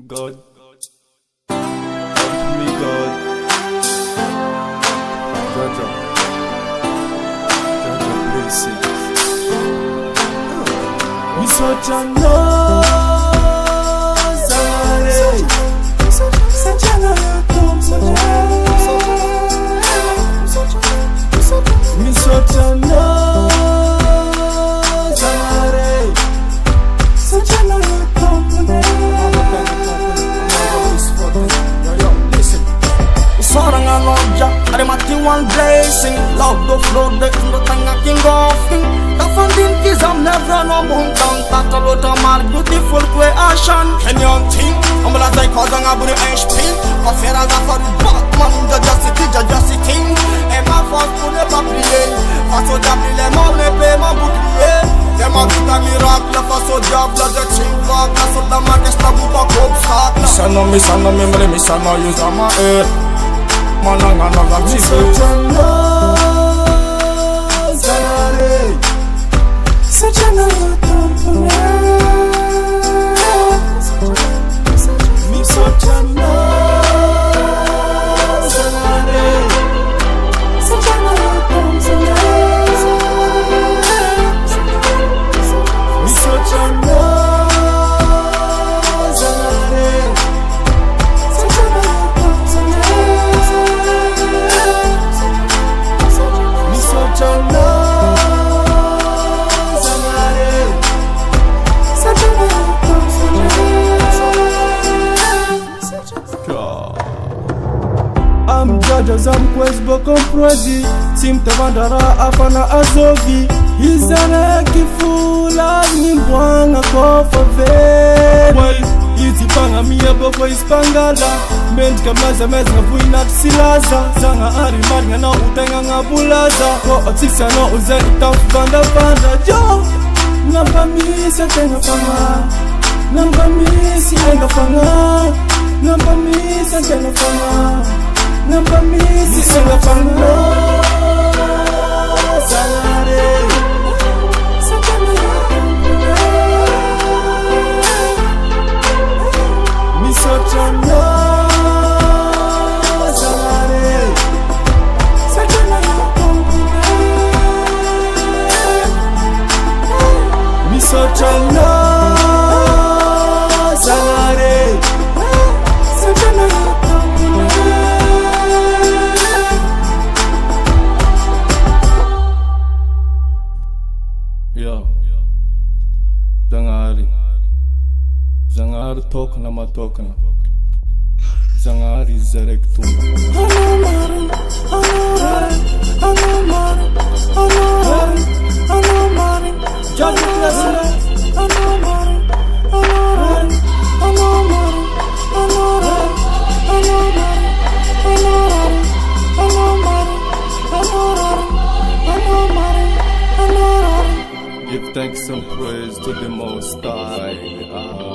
God, help me, God. Jaja, please see. We such a one blessing, love the flow, the thing I can go off. The funding is I'm never no moon down, that's a lot of my beautiful creation. Kenyan team, I'm gonna take cause I'm gonna HP. I feel like I'm for the Batman, the Justice, and my first to the papier. Face au diable, les morts, les paix, mon bouclier. Et ma vie d'un miracle, face au diable, je t'invoque. La sorte de ma caisse, la boue pas comme ça. Missano, use on my head. Mananga na vamtifu Zamkwezi bokomprozi simtavandara afana azogi izana kifula nimbwanga kofave izipanga miya boko ispangala ment kamaza meza vuina silaza zanga ari marga na utenga ngabulaza ko otsisa no uze itafanda panda jo nambamisa tenga fanga nambamisi tenga fanga nambamisa tenga fanga Number me, sing a fanga Salare Mi sochana Salare Mi sochana Salare Yo, Zangari tokna matokna, Zangari zarektuna. Give thanks and praise to the Most High.